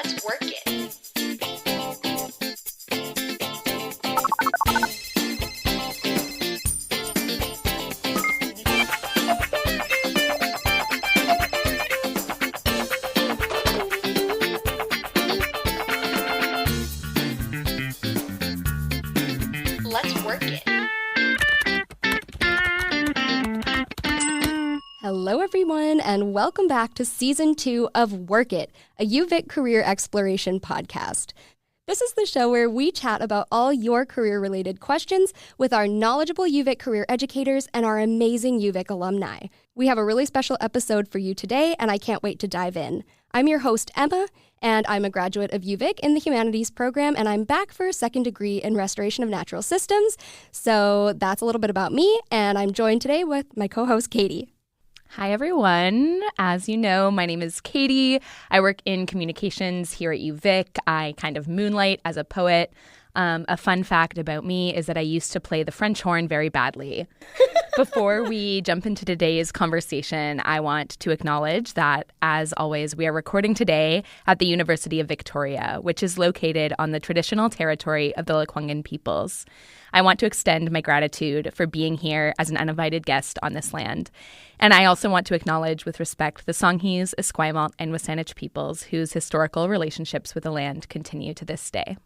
Let's work it. Let's work it. Hello, everyone, and welcome back to Season 2 of Work It, a UVic career exploration podcast. This is the show where we chat about all your career-related questions with our knowledgeable UVic career educators and our amazing UVic alumni. We have a really special episode for you today, and I can't wait to dive in. I'm your host, Emma, and I'm a graduate of UVic in the Humanities program, and I'm back for a second degree in Restoration of Natural Systems. So that's a little bit about me, and I'm joined today with my co-host, Katy. Hi, everyone. As you know, my name is Katy. I work in communications here at UVic. I kind of moonlight as a poet. A fun fact about me is that I used to play the French horn very badly. Before we jump into today's conversation, I want to acknowledge that, as always, we are recording today at the University of Victoria, which is located on the traditional territory of the Lekwungen peoples. I want to extend my gratitude for being here as an uninvited guest on this land. And I also want to acknowledge with respect the Songhees, Esquimalt, and Wasanich peoples whose historical relationships with the land continue to this day.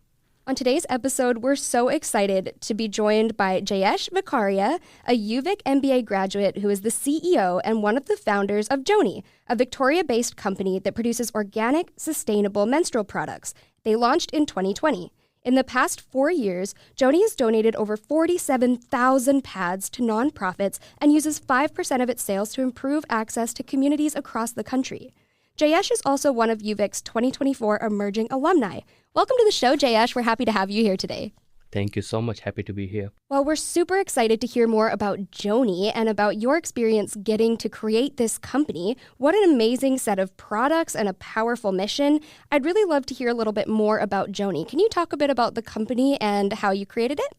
On today's episode, we're so excited to be joined by Jayesh Vekariya, a UVic MBA graduate who is the CEO and one of the founders of Joni, a Victoria-based company that produces organic, sustainable menstrual products. They launched in 2020. In the past 4 years, Joni has donated over 47,000 pads to nonprofits and uses 5% of its sales to improve access to communities across the country. Jayesh is also one of UVic's 2024 Emerging Alumni. Welcome to the show, Jayesh. We're happy to have you here today. Thank you so much. Happy to be here. Well, we're super excited to hear more about Joni and about your experience getting to create this company. What an amazing set of products and a powerful mission. I'd really love to hear a little bit more about Joni. Can you talk a bit about the company and how you created it?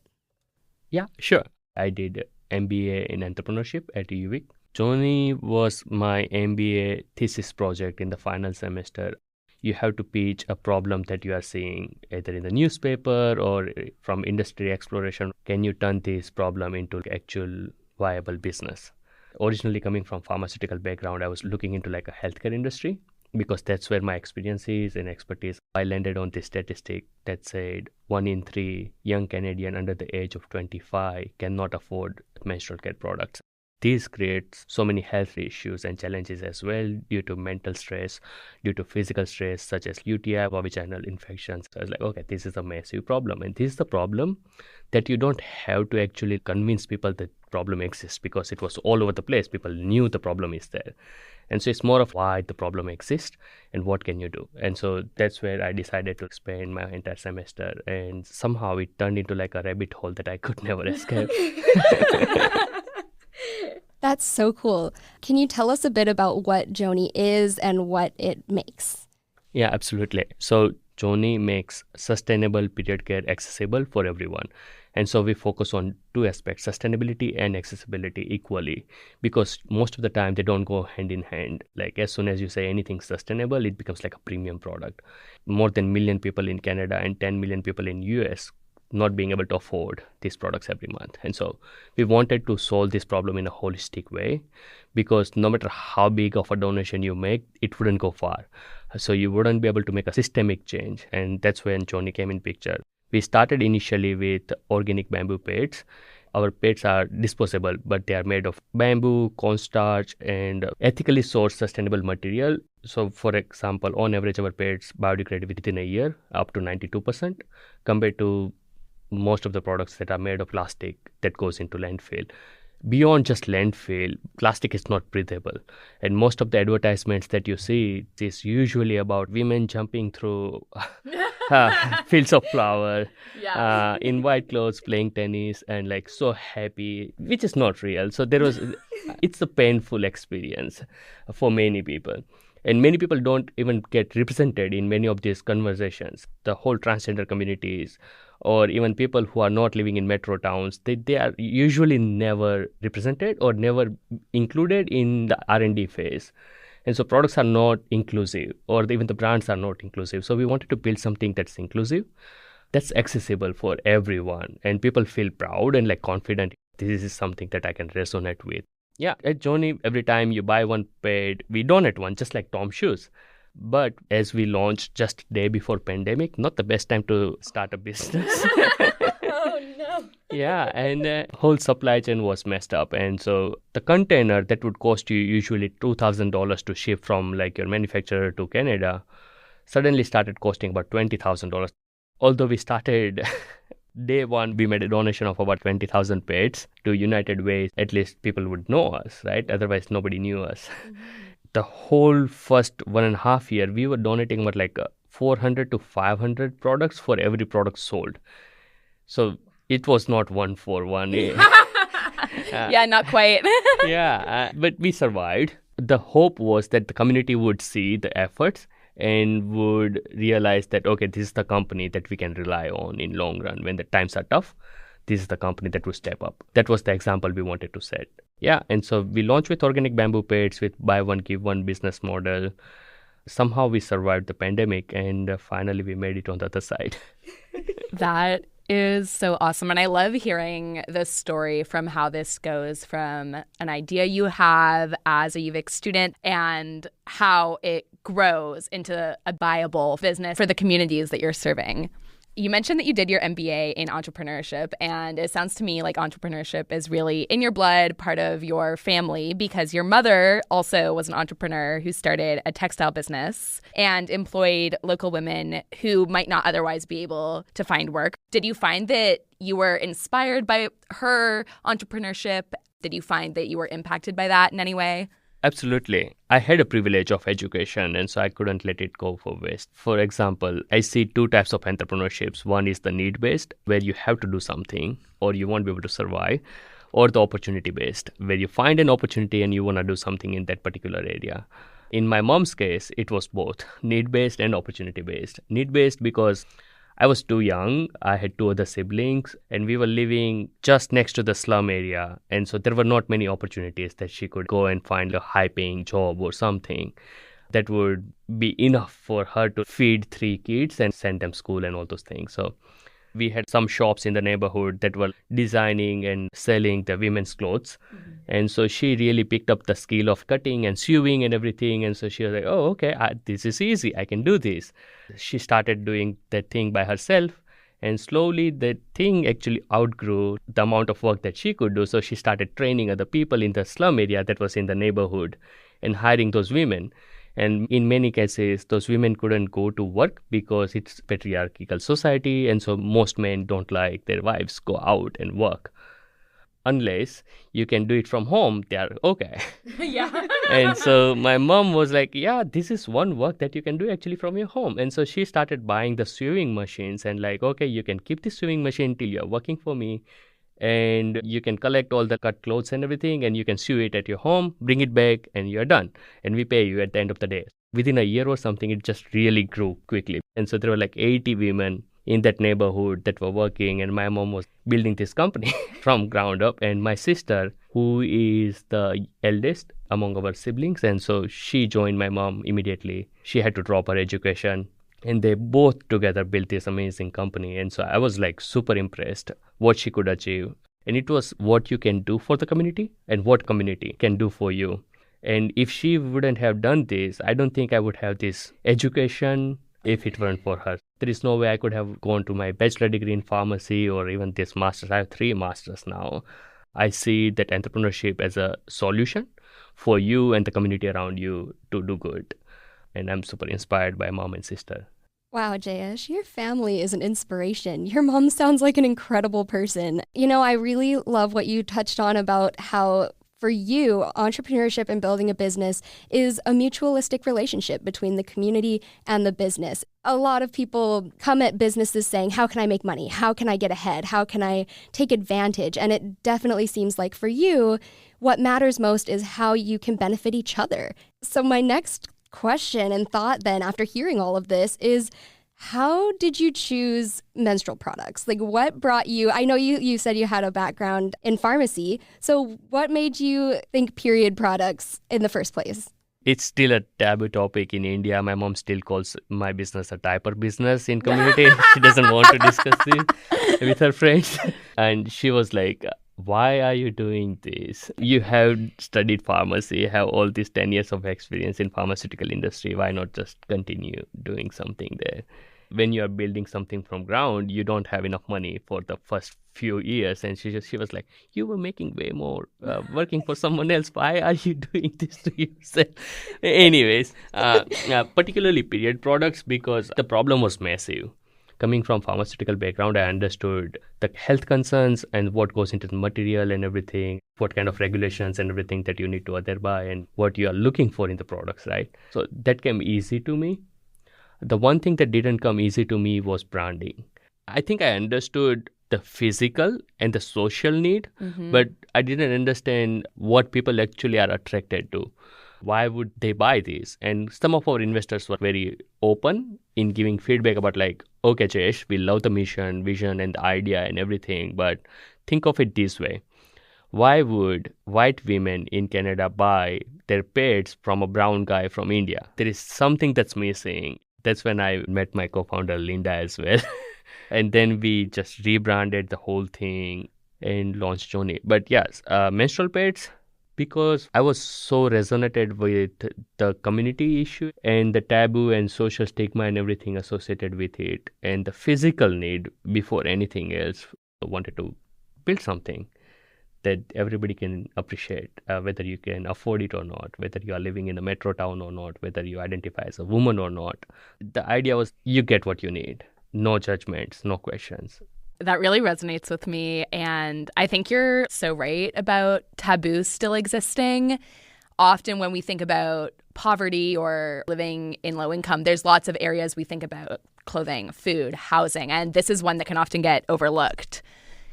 Yeah, sure. I did MBA in entrepreneurship at UVic. Joni was my MBA thesis project in the final semester. You have to pitch a problem that you are seeing either in the newspaper or from industry exploration. Can you turn this problem into actual viable business? Originally coming from pharmaceutical background, I was looking into like a healthcare industry because that's where my experience is and expertise. I landed on this statistic that said 1 in 3 young Canadian under the age of 25 cannot afford menstrual care products. This creates so many health issues and challenges as well due to mental stress, due to physical stress such as UTI, vaginal infections. So I was like, okay, this is a massive problem. And this is the problem that you don't have to actually convince people that problem exists because it was all over the place. People knew the problem is there. And so it's more of why the problem exists and what can you do. And so that's where I decided to spend my entire semester. And somehow it turned into like a rabbit hole that I could never escape. That's so cool. Can you tell us a bit about what Joni is and what it makes? Yeah, absolutely. So Joni makes sustainable period care accessible for everyone. And so we focus on two aspects, sustainability and accessibility equally, because most of the time they don't go hand in hand. Like as soon as you say anything sustainable, it becomes like a premium product. More than 1 million people in Canada and 10 million people in US not being able to afford these products every month. And so we wanted to solve this problem in a holistic way because no matter how big of a donation you make, it wouldn't go far. So you wouldn't be able to make a systemic change. And that's when Joni came in picture. We started initially with organic bamboo pads. Our pads are disposable, but they are made of bamboo, cornstarch, and ethically sourced sustainable material. So for example, on average, our pads biodegrade within a year, up to 92%, compared to most of the products that are made of plastic that goes into landfill. Beyond just landfill, plastic is not breathable. And most of the advertisements that you see is usually about women jumping through fields of flower, in white clothes, playing tennis, and like so happy, which is not real. So it's a painful experience for many people. And many people don't even get represented in many of these conversations. The whole transgender communities or even people who are not living in metro towns, they are usually never represented or never included in the R&D phase. And so products are not inclusive, or even the brands are not inclusive. So we wanted to build something that's inclusive, that's accessible for everyone, and people feel proud and like confident. This is something that I can resonate with. Yeah, at Joni, every time you buy one pad, we donate one, just like Tom shoes. But as we launched just day before pandemic, not the best time to start a business. Oh, no. Yeah, and whole supply chain was messed up. And so the container that would cost you usually $2,000 to ship from like your manufacturer to Canada suddenly started costing about $20,000. Although we started day one, we made a donation of about 20,000 pads to United Way. At least people would know us, right? Otherwise, nobody knew us. The whole first 1.5 year, we were donating about like 400 to 500 products for every product sold. So it was not one for one. Yeah, not quite. But we survived. The hope was that the community would see the efforts and would realize that, okay, this is the company that we can rely on in long run when the times are tough. This is the company that will step up. That was the example we wanted to set. Yeah, and so we launched with organic bamboo pads with buy one, give one business model. Somehow we survived the pandemic, and finally we made it on the other side. That is so awesome. And I love hearing the story from how this goes from an idea you have as a UVic student and how it grows into a viable business for the communities that you're serving. You mentioned that you did your MBA in entrepreneurship, and it sounds to me like entrepreneurship is really in your blood, part of your family, because your mother also was an entrepreneur who started a textile business and employed local women who might not otherwise be able to find work. Did you find that you were inspired by her entrepreneurship? Did you find that you were impacted by that in any way? Absolutely. I had a privilege of education, and so I couldn't let it go for waste. For example, I see two types of entrepreneurships. One is the need-based, where you have to do something or you won't be able to survive, or the opportunity-based, where you find an opportunity and you want to do something in that particular area. In my mom's case, it was both need-based and opportunity-based. Need-based because I was too young. I had two other siblings, and we were living just next to the slum area. And so there were not many opportunities that she could go and find a high-paying job or something that would be enough for her to feed 3 kids and send them school and all those things. So we had some shops in the neighborhood that were designing and selling the women's clothes. Mm-hmm. And so she really picked up the skill of cutting and sewing and everything. And so she was like, oh, okay, this is easy. I can do this. She started doing that thing by herself. And slowly that thing actually outgrew the amount of work that she could do. So she started training other people in the slum area that was in the neighborhood and hiring those women. And in many cases, those women couldn't go to work because it's patriarchal society. And so most men don't like their wives go out and work. Unless you can do it from home, they are okay. Yeah. And so my mom was like, yeah, this is one work that you can do actually from your home. And so she started buying the sewing machines and like, okay, you can keep the sewing machine till you're working for me. And you can collect all the cut clothes and everything, and you can sew it at your home, bring it back, and you're done. And we pay you at the end of the day. Within a year or something, it just really grew quickly. And so there were like 80 women in that neighborhood that were working, and my mom was building this company from ground up. And my sister, who is the eldest among our siblings, and so she joined my mom immediately. She had to drop her education. And they both together built this amazing company. And so I was like super impressed what she could achieve. And it was what you can do for the community and what community can do for you. And if she wouldn't have done this, I don't think I would have this education if it weren't for her. There is no way I could have gone to my bachelor degree in pharmacy or even this master's. I have 3 masters now. I see that entrepreneurship as a solution for you and the community around you to do good. And I'm super inspired by mom and sister. Wow, Jayesh, your family is an inspiration. Your mom sounds like an incredible person. You know, I really love what you touched on about how, for you, entrepreneurship and building a business is a mutualistic relationship between the community and the business. A lot of people come at businesses saying, how can I make money? How can I get ahead? How can I take advantage? And it definitely seems like for you, what matters most is how you can benefit each other. So my next question and thought then after hearing all of this is, how did you choose menstrual products? Like, what brought you, I know you said you had a background in pharmacy, so what made you think period products in the first place? It's still a taboo topic in India. My mom still calls my business a diaper business in community. She doesn't want to discuss it with her friends. And she was like, why are you doing this? You have studied pharmacy, you have all these 10 years of experience in pharmaceutical industry. Why not just continue doing something there? When you are building something from ground, you don't have enough money for the first few years. And she was like, you were making way more working for someone else. Why are you doing this to yourself? Anyways, particularly period products, because the problem was massive. Coming from pharmaceutical background, I understood the health concerns and what goes into the material and everything, what kind of regulations and everything that you need to adhere by and what you are looking for in the products, right? So that came easy to me. The one thing that didn't come easy to me was branding. I think I understood the physical and the social need, but I didn't understand what people actually are attracted to. Why would they buy this? And some of our investors were very open in giving feedback about like, okay, Jayesh, we love the mission, vision and the idea and everything, but think of it this way. Why would white women in Canada buy their pets from a brown guy from India? There is something that's missing. That's when I met my co-founder Linda as well. And then we just rebranded the whole thing and launched Joni. But yes, menstrual pads, because I was so resonated with the community issue and the taboo and social stigma and everything associated with it and the physical need before anything else. I wanted to build something that everybody can appreciate, whether you can afford it or not, whether you are living in a metro town or not, whether you identify as a woman or not. The idea was you get what you need. No judgments, no questions. That really resonates with me. And I think you're so right about taboos still existing. Often when we think about poverty or living in low income, there's lots of areas we think about: clothing, food, housing, and this is one that can often get overlooked.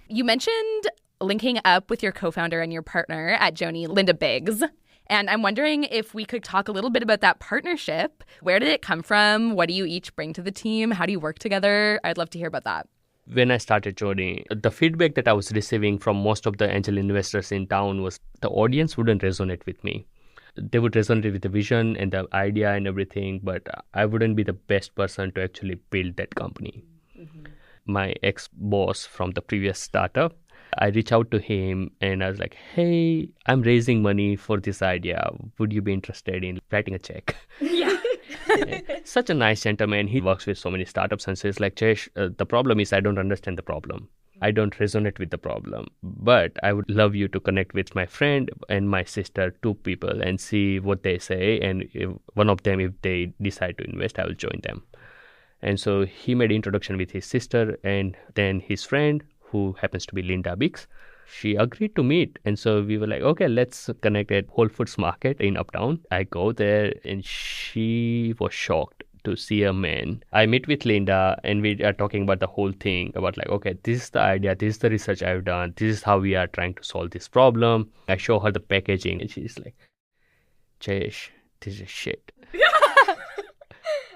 You mentioned linking up with your co-founder and your partner at Joni, Linda Biggs. And I'm wondering if we could talk a little bit about that partnership. Where did it come from? What do you each bring to the team? How do you work together? I'd love to hear about that. When I started Joni, the feedback that I was receiving from most of the angel investors in town was the audience wouldn't resonate with me. They would resonate with the vision and the idea and everything, but I wouldn't be the best person to actually build that company. My ex-boss from the previous startup, I reached out to him and I was like, hey, I'm raising money for this idea. Would you be interested in writing a check? Yeah. Such a nice gentleman. He works with so many startups and says like, Jayesh, the problem is I don't understand the problem. I don't resonate with the problem. But I would love you to connect with my friend and my sister, 2 people, and see what they say. And if one of them, if they decide to invest, I will join them. And so he made introduction with his sister and then his friend, who happens to be Linda Biggs. She agreed to meet. And so we were like, okay, let's connect at Whole Foods Market in Uptown. I go there and she was shocked to see a man. I meet with Linda and we are talking about the whole thing about like, okay, this is the idea, this is the research I've done, this is how we are trying to solve this problem. I show her the packaging and she's like, Jayesh, this is shit.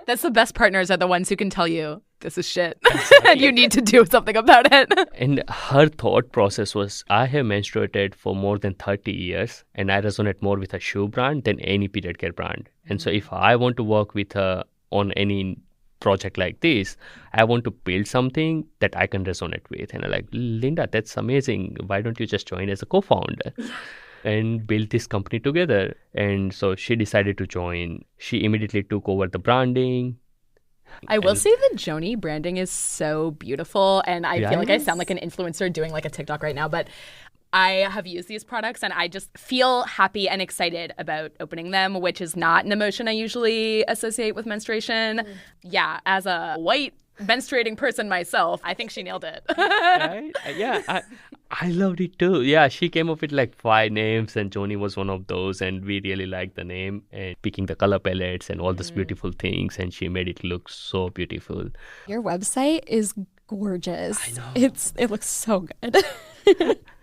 That's the best partners are the ones who can tell you this is shit and you need to do something about it. And her thought process was, I have menstruated for more than 30 years and I resonate more with a shoe brand than any period care brand. And so if I want to work with her on any project like this, I want to build something that I can resonate with. And I'm like, Linda, that's amazing. Why don't you just join as a co-founder? And build this company together. And so she decided to join. She immediately took over the branding. I will say the Joni branding is so beautiful. And I feel like I sound like an influencer doing like a TikTok right now. But I have used these products and I just feel happy and excited about opening them, which is not an emotion I usually associate with menstruation. Yeah, as a white menstruating person myself, I think she nailed it. Right? Yeah, I loved it too. Yeah, she came up with like 5 names and Joni was one of those and we really liked the name and picking the color palettes and all these beautiful things and she made it look so beautiful. Your website is gorgeous. I know. It looks so good.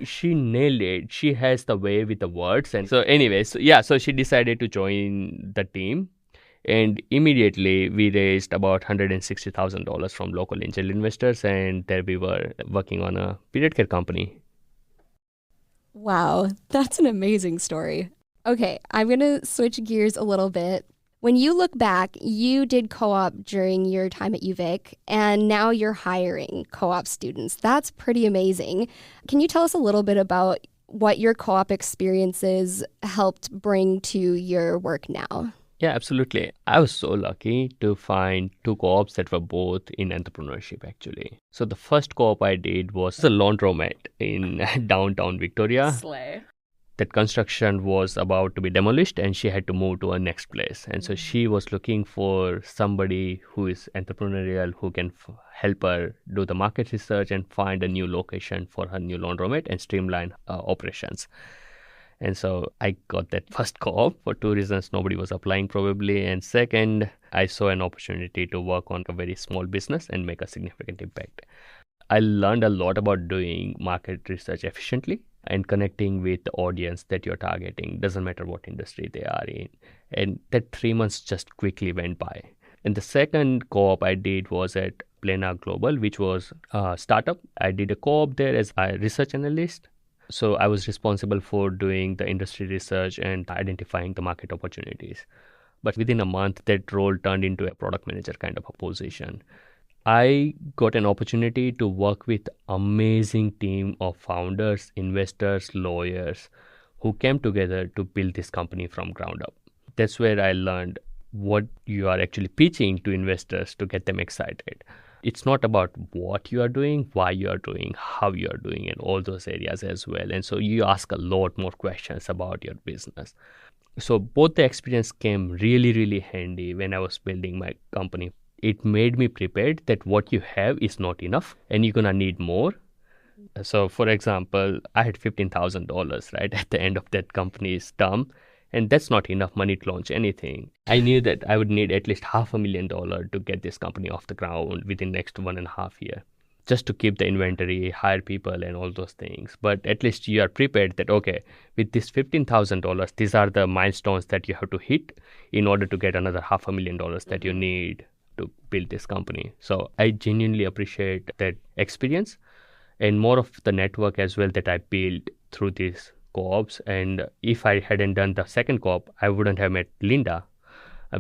She nailed it. She has the way with the words. And so anyways, so she decided to join the team. And immediately we raised about $160,000 from local angel investors, and there we were working on a period care company. Wow, that's an amazing story. Okay, I'm going to switch gears a little bit. When you look back, you did co-op during your time at UVic, and now you're hiring co-op students. That's pretty amazing. Can you tell us a little bit about what your co-op experiences helped bring to your work now? Yeah, absolutely. I was so lucky to find two co-ops that were both in entrepreneurship, actually. So the first co-op I did was a laundromat in downtown Victoria. Slay. That construction was about to be demolished and she had to move to a next place. And so she was looking for somebody who is entrepreneurial, who can help her do the market research and find a new location for her new laundromat and streamline operations. And so I got that first co-op for two reasons. Nobody was applying probably. And second, I saw an opportunity to work on a very small business and make a significant impact. I learned a lot about doing market research efficiently and connecting with the audience that you're targeting. Doesn't matter what industry they are in. And that 3 months just quickly went by. And the second co-op I did was at Plena Global, which was a startup. I did a co-op there as a research analyst. So I was responsible for doing the industry research and identifying the market opportunities. But within a month, that role turned into a product manager kind of a position. I got an opportunity to work with amazing team of founders, investors, lawyers who came together to build this company from ground up. That's where I learned what you are actually pitching to investors to get them excited. It's not about what you are doing, why you are doing, how you are doing, and all those areas as well. And so you ask a lot more questions about your business. So both the experience came really, really handy when I was building my company. It made me prepared that what you have is not enough and you're going to need more. So, for example, I had $15,000, right, at the end of that company's term. And that's not enough money to launch anything. I knew that I would need at least $500,000 to get this company off the ground within the next 1.5 years, just to keep the inventory, hire people and all those things. But at least you are prepared that, okay, with this $15,000, these are the milestones that you have to hit in order to get another $500,000 that you need to build this company. So I genuinely appreciate that experience and more of the network as well that I built through these co-ops. And if I hadn't done the second co-op, I wouldn't have met Linda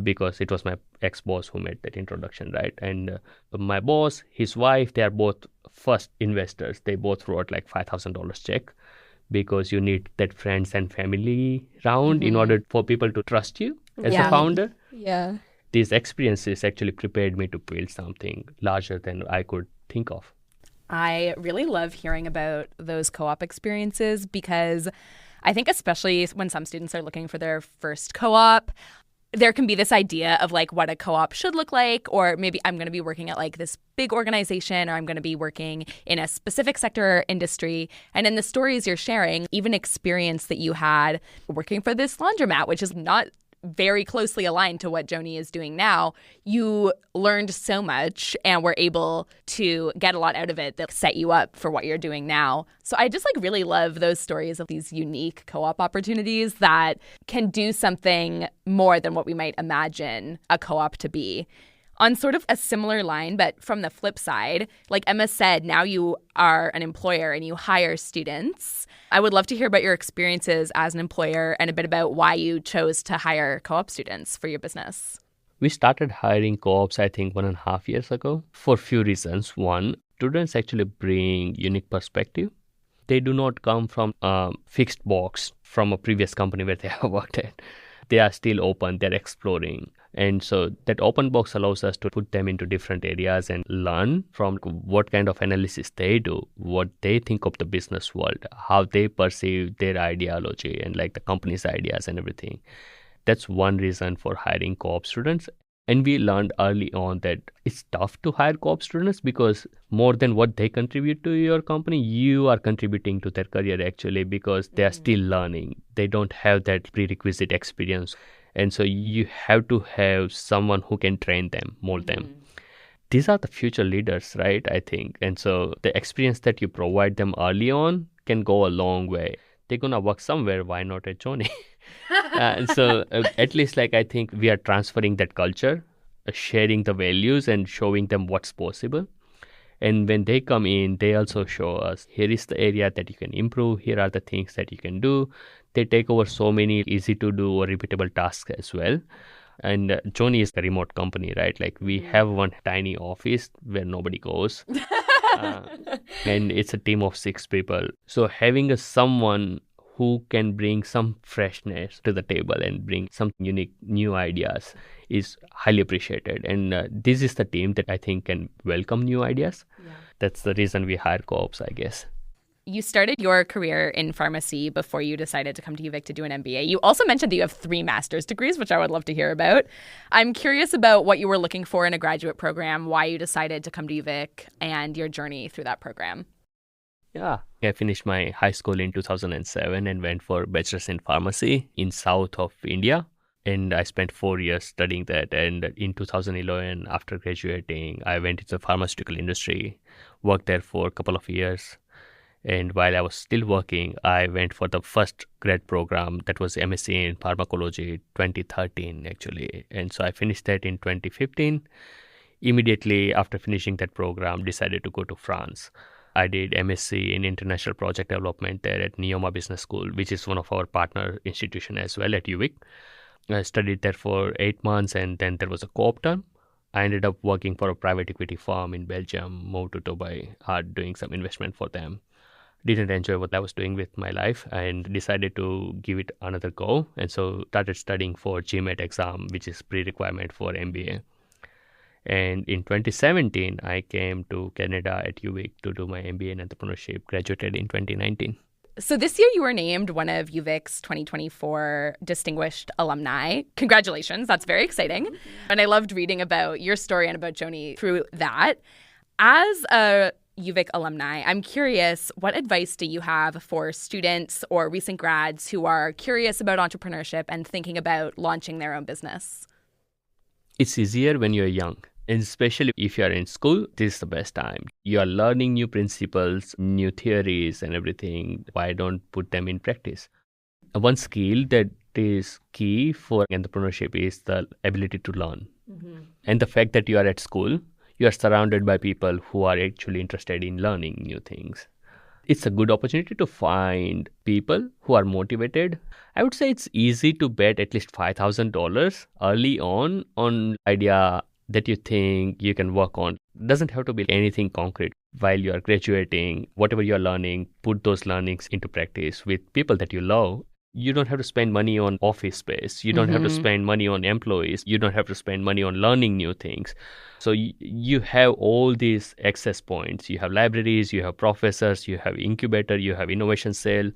because it was my ex-boss who made that introduction, right? And my boss, his wife, they are both first investors. They both wrote like $5,000 check because you need that friends and family round in order for people to trust you as a founder. Yeah. These experiences actually prepared me to build something larger than I could think of. I really love hearing about those co-op experiences because I think especially when some students are looking for their first co-op, there can be this idea of like what a co-op should look like, or maybe I'm going to be working at like this big organization, or I'm going to be working in a specific sector or industry. And in the stories you're sharing, even experience that you had working for this laundromat, which is not very closely aligned to what Joni is doing now, you learned so much and were able to get a lot out of it that set you up for what you're doing now. So I just like really love those stories of these unique co-op opportunities that can do something more than what we might imagine a co-op to be. On sort of a similar line, but from the flip side, like Emma said, now you are an employer and you hire students. I would love to hear about your experiences as an employer and a bit about why you chose to hire co-op students for your business. We started hiring co-ops, I think, 1.5 years ago for a few reasons. One, students actually bring unique perspective. They do not come from a fixed box from a previous company where they have worked at. They are still open, they're exploring. And so that open box allows us to put them into different areas and learn from what kind of analysis they do, what they think of the business world, how they perceive their ideology and like the company's ideas and everything. That's one reason for hiring co-op students. And we learned early on that it's tough to hire co-op students because more than what they contribute to your company, you are contributing to their career actually because they are still learning. They don't have that prerequisite experience. And so you have to have someone who can train them, mold them. These are the future leaders, right? I think. And so the experience that you provide them early on can go a long way. They're going to work somewhere. Why not at Joni? And so at least like I think we are transferring that culture, sharing the values and showing them what's possible. And when they come in, they also show us, here is the area that you can improve. Here are the things that you can do. They take over so many easy to do or repeatable tasks as well. And Joni is a remote company, right? Like we have one tiny office where nobody goes. And it's a team of 6 people. So having someone who can bring some freshness to the table and bring some unique new ideas is highly appreciated. And this is the team that I think can welcome new ideas. Yeah. That's the reason we hire co-ops, I guess. You started your career in pharmacy before you decided to come to UVic to do an MBA. You also mentioned that you have 3 master's degrees, which I would love to hear about. I'm curious about what you were looking for in a graduate program, why you decided to come to UVic, and your journey through that program. Yeah, I finished my high school in 2007 and went for bachelor's in pharmacy in south of India. And I spent 4 years studying that. And in 2011, after graduating, I went into the pharmaceutical industry, worked there for a couple of years. And while I was still working, I went for the first grad program that was MSc in pharmacology 2013 actually. And so I finished that in 2015. Immediately after finishing that program, decided to go to France. I did MSc in International Project Development there at Neoma Business School, which is one of our partner institution as well at UVic. I studied there for 8 months and then there was a co-op term. I ended up working for a private equity firm in Belgium, moved to Dubai, doing some investment for them. Didn't enjoy what I was doing with my life and decided to give it another go. And so started studying for GMAT exam, which is pre-requirement for MBA. And in 2017, I came to Canada at UVic to do my MBA in entrepreneurship, graduated in 2019. So this year you were named one of UVic's 2024 Distinguished Alumni. Congratulations. That's very exciting. And I loved reading about your story and about Joni through that. As a UVic alumni, I'm curious, what advice do you have for students or recent grads who are curious about entrepreneurship and thinking about launching their own business? It's easier when you're young. And especially if you're in school, this is the best time. You are learning new principles, new theories and everything. Why don't put them in practice? One skill that is key for entrepreneurship is the ability to learn. Mm-hmm. And the fact that you are at school, you are surrounded by people who are actually interested in learning new things. It's a good opportunity to find people who are motivated. I would say it's easy to bet at least $5,000 early on idea that you think you can work on. It doesn't have to be anything concrete. While you are graduating, whatever you're learning, put those learnings into practice with people that you love. You don't have to spend money on office space. You don't have to spend money on employees. You don't have to spend money on learning new things. So you have all these access points. You have libraries, you have professors, you have incubator, you have innovation cell,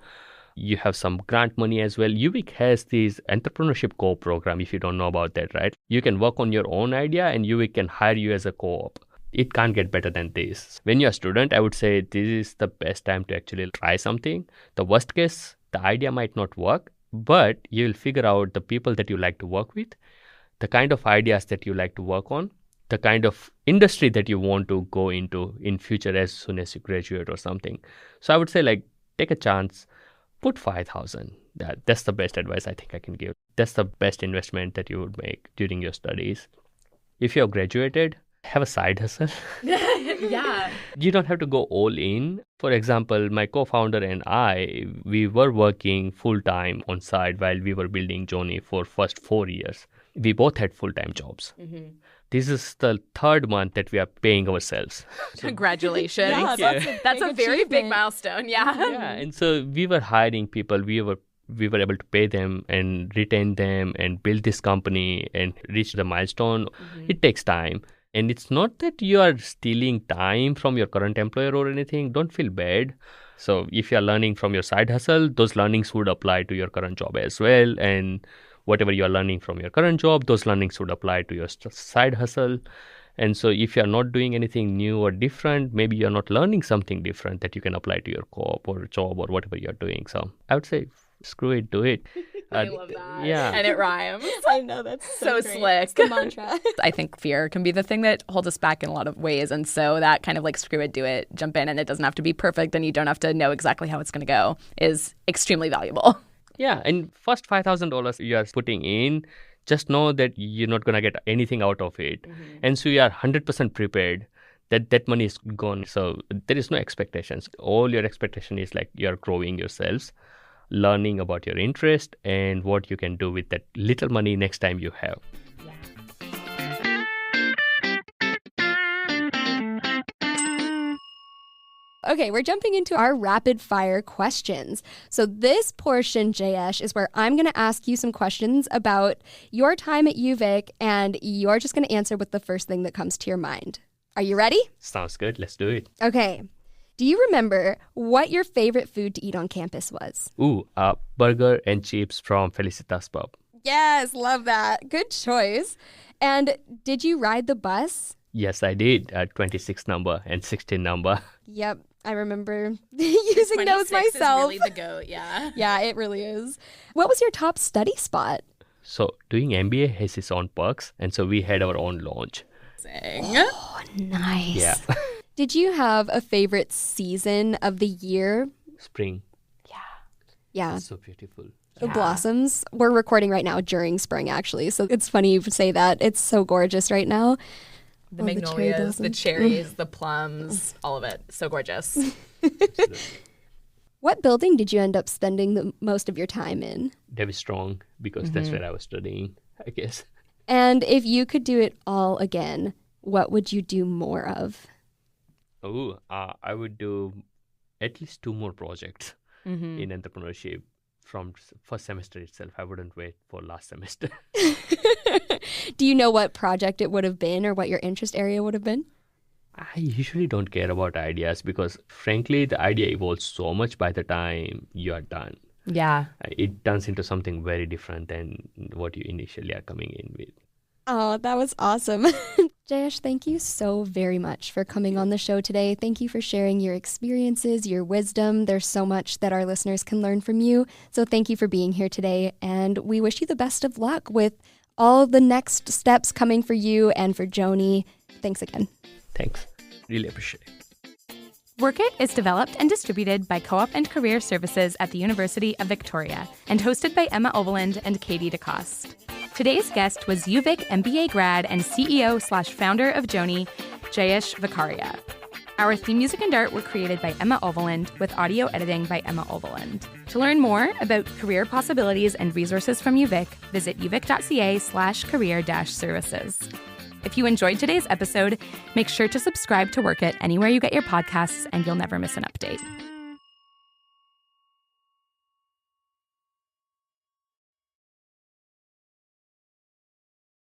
you have some grant money as well. UVic has this entrepreneurship co-op program, if you don't know about that, right? You can work on your own idea and UVic can hire you as a co-op. It can't get better than this. When you're a student, I would say this is the best time to actually try something. The worst case, the idea might not work, but you will figure out the people that you like to work with, the kind of ideas that you like to work on, the kind of industry that you want to go into in future as soon as you graduate or something. So I would say take a chance, put 5,000. That's the best advice I think I can give. That's the best investment that you would make during your studies. If you have graduated, have a side hustle. Yeah. You don't have to go all in. For example, my co-founder and I, we were working full-time on site while we were building Joni for first 4 years. We both had full-time jobs. Mm-hmm. This is the 3rd month that we are paying ourselves. Congratulations. Yeah, that's a very big milestone. Yeah. Yeah, and so we were hiring people. We were able to pay them and retain them and build this company and reach the milestone. Mm-hmm. It takes time. And it's not that you are stealing time from your current employer or anything. Don't feel bad. So if you are learning from your side hustle, those learnings would apply to your current job as well. And whatever you are learning from your current job, those learnings would apply to your side hustle. And so if you are not doing anything new or different, maybe you are not learning something different that you can apply to your co-op or job or whatever you are doing. So I would say, screw it, do it. I love that. Yeah. And it rhymes. I know, that's so so great. slick. It's the mantra. I think fear can be the thing that holds us back in a lot of ways. And so that kind of screw it, do it, jump in, and it doesn't have to be perfect and you don't have to know exactly how it's going to go is extremely valuable. Yeah. And first $5,000 you are putting in, just know that you're not going to get anything out of it. Mm-hmm. And so you are 100% prepared that money is gone. So there is no expectations. All your expectation is you're growing yourselves. learning about your interest and what you can do with that little money next time you have. Okay, we're jumping into our rapid fire questions. So this portion, Jayesh, is where I'm going to ask you some questions about your time at UVic, and you're just going to answer with the first thing that comes to your mind. Are you ready? Sounds good. Let's do it. Okay. Do you remember what your favorite food to eat on campus was? Burger and chips from Felicitas Pub. Yes, love that. Good choice. And did you ride the bus? Yes, I did. 26 number and 16 number. Yep, I remember using those myself. Is really the goat, yeah. Yeah, it really is. What was your top study spot? So doing MBA has its own perks, and so we had our own lounge. Oh, nice. Yeah. Did you have a favorite season of the year? Spring. Yeah. It's so beautiful. The blossoms. We're recording right now during spring, actually. So it's funny you say that. It's so gorgeous right now. The magnolias, the cherries, the plums, all of it. So gorgeous. What building did you end up spending the most of your time in? Devi Strong, because that's where I was studying, I guess. And if you could do it all again, what would you do more of? I would do at least 2 more projects in entrepreneurship from first semester itself. I wouldn't wait for last semester. Do you know what project it would have been or what your interest area would have been? I usually don't care about ideas because, frankly, the idea evolves so much by the time you are done. Yeah. It turns into something very different than what you initially are coming in with. Oh, that was awesome. Jayesh, thank you so very much for coming on the show today. Thank you for sharing your experiences, your wisdom. There's so much that our listeners can learn from you. So thank you for being here today. And we wish you the best of luck with all the next steps coming for you and for Joni. Thanks again. Thanks. Really appreciate it. Work It is developed and distributed by Co-op and Career Services at the University of Victoria and hosted by Emma Overland and Katy DeCoste. Today's guest was UVic MBA grad and CEO/founder of Joni, Jayesh Vekariya. Our theme music and art were created by Emma Overland with audio editing by Emma Overland. To learn more about career possibilities and resources from UVic, visit uvic.ca/career-services. If you enjoyed today's episode, make sure to subscribe to Work It anywhere you get your podcasts and you'll never miss an update.